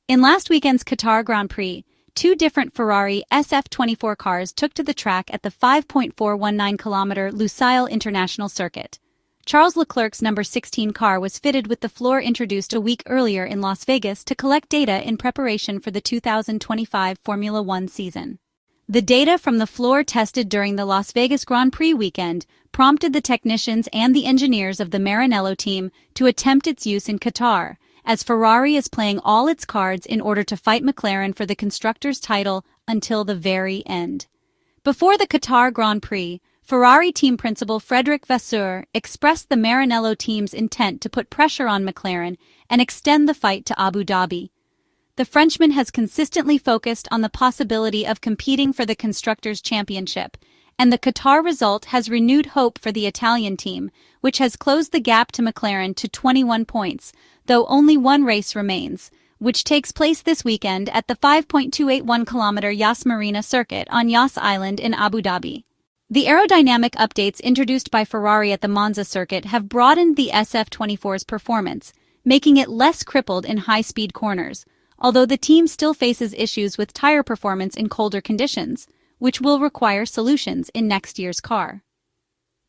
In last weekend's Qatar Grand Prix, two different Ferrari SF-24 cars took to the track at the 5.419-kilometer Lusail International Circuit. Charles Leclerc's number 16 car was fitted with the floor introduced a week earlier in Las Vegas to collect data in preparation for the 2025 Formula One season. The data from the floor tested during the Las Vegas Grand Prix weekend prompted the technicians and the engineers of the Maranello team to attempt its use in Qatar, as Ferrari is playing all its cards in order to fight McLaren for the constructors' title until the very end. Before the Qatar Grand Prix, Ferrari team principal Frederic Vasseur expressed the Maranello team's intent to put pressure on McLaren and extend the fight to Abu Dhabi. The Frenchman has consistently focused on the possibility of competing for the Constructors' Championship, and the Qatar result has renewed hope for the Italian team, which has closed the gap to McLaren to 21 points, though only one race remains, which takes place this weekend at the 5.281-kilometer Yas Marina Circuit on Yas Island in Abu Dhabi. The aerodynamic updates introduced by Ferrari at the Monza circuit have broadened the SF-24's performance, making it less crippled in high-speed corners, although the team still faces issues with tire performance in colder conditions, which will require solutions in next year's car.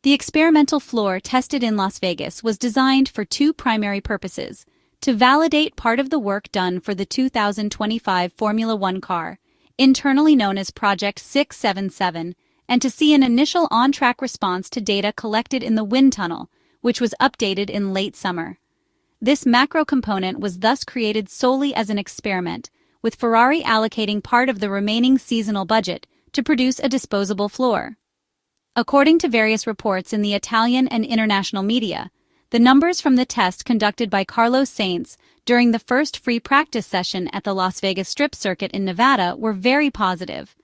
The experimental floor tested in Las Vegas was designed for two primary purposes: to validate part of the work done for the 2025 Formula One car, internally known as Project 677, and to see an initial on-track response to data collected in the wind tunnel, which was updated in late summer. This macro component was thus created solely as an experiment, with Ferrari allocating part of the remaining seasonal budget to produce a disposable floor. According to various reports in the Italian and international media, the numbers from the test conducted by Carlos Sainz during the first free practice session at the Las Vegas Strip Circuit in Nevada were very positive.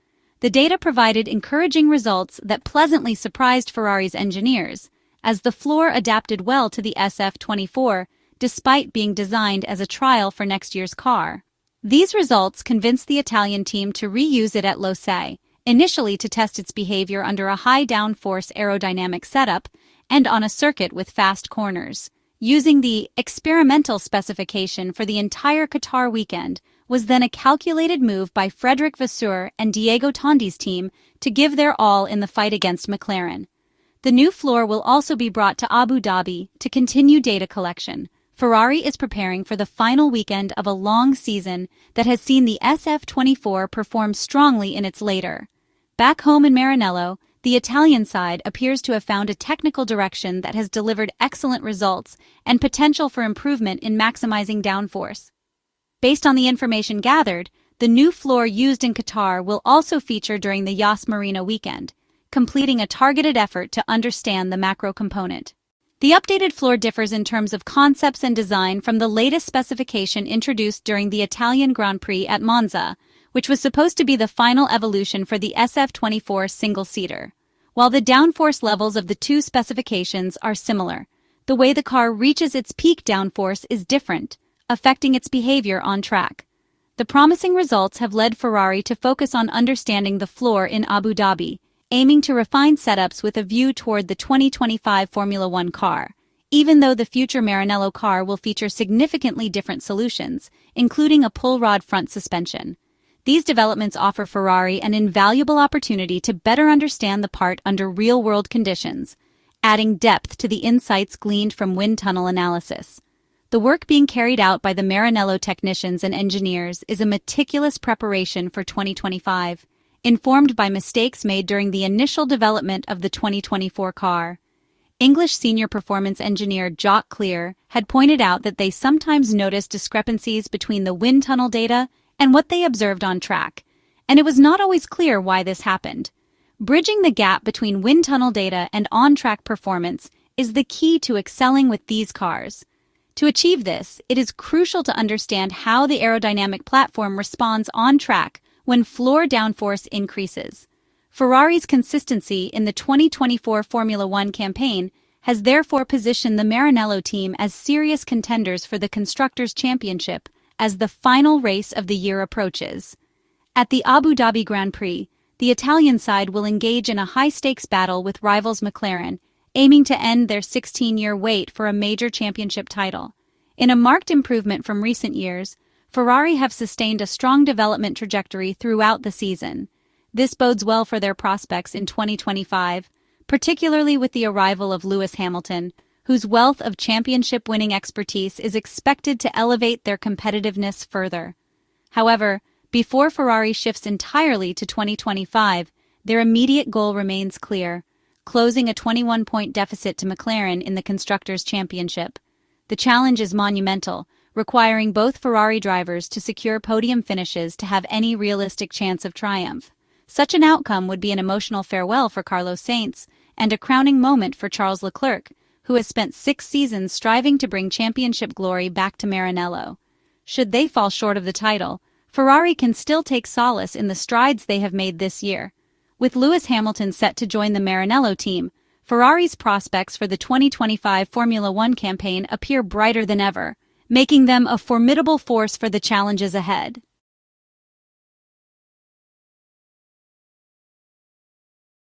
The data provided encouraging results that pleasantly surprised Ferrari's engineers, as the floor adapted well to the SF-24, despite being designed as a trial for next year's car. These results convinced the Italian team to reuse it at Lusail, initially to test its behavior under a high downforce aerodynamic setup and on a circuit with fast corners. Using the experimental specification for the entire Qatar weekend was then a calculated move by Frederic Vasseur and Diego Tondi's team to give their all in the fight against McLaren. The new floor will also be brought to Abu Dhabi to continue data collection. Ferrari is preparing for the final weekend of a long season that has seen the SF-24 perform strongly in its later. Back home in Maranello, the Italian side appears to have found a technical direction that has delivered excellent results and potential for improvement in maximizing downforce. Based on the information gathered, the new floor used in Qatar will also feature during the Yas Marina weekend, completing a targeted effort to understand the macro component. The updated floor differs in terms of concepts and design from the latest specification introduced during the Italian Grand Prix at Monza, which was supposed to be the final evolution for the SF-24 single-seater. While the downforce levels of the two specifications are similar, the way the car reaches its peak downforce is different, affecting its behavior on track. The promising results have led Ferrari to focus on understanding the floor in Abu Dhabi, aiming to refine setups with a view toward the 2025 Formula One car, even though the future Maranello car will feature significantly different solutions, including a pull-rod front suspension. These developments offer Ferrari an invaluable opportunity to better understand the part under real-world conditions, adding depth to the insights gleaned from wind tunnel analysis. The work being carried out by the Maranello technicians and engineers is a meticulous preparation for 2025, informed by mistakes made during the initial development of the 2024 car. English senior performance engineer Jock Clear had pointed out that they sometimes noticed discrepancies between the wind tunnel data and what they observed on track, and it was not always clear why this happened. Bridging the gap between wind tunnel data and on-track performance is the key to excelling with these cars. To achieve this, it is crucial to understand how the aerodynamic platform responds on track when floor downforce increases. Ferrari's consistency in the 2024 Formula One campaign has therefore positioned the Maranello team as serious contenders for the Constructors' Championship as the final race of the year approaches. At the Abu Dhabi Grand Prix, the Italian side will engage in a high-stakes battle with rivals McLaren, aiming to end their 16-year wait for a major championship title. In a marked improvement from recent years, Ferrari have sustained a strong development trajectory throughout the season. This bodes well for their prospects in 2025, particularly with the arrival of Lewis Hamilton, whose wealth of championship-winning expertise is expected to elevate their competitiveness further. However, before Ferrari shifts entirely to 2025, their immediate goal remains clear: closing a 21-point deficit to McLaren in the Constructors' Championship. The challenge is monumental, requiring both Ferrari drivers to secure podium finishes to have any realistic chance of triumph. Such an outcome would be an emotional farewell for Carlos Sainz and a crowning moment for Charles Leclerc, who has spent 6 seasons striving to bring championship glory back to Maranello. Should they fall short of the title, Ferrari can still take solace in the strides they have made this year. With Lewis Hamilton set to join the Maranello team, Ferrari's prospects for the 2025 Formula One campaign appear brighter than ever, making them a formidable force for the challenges ahead.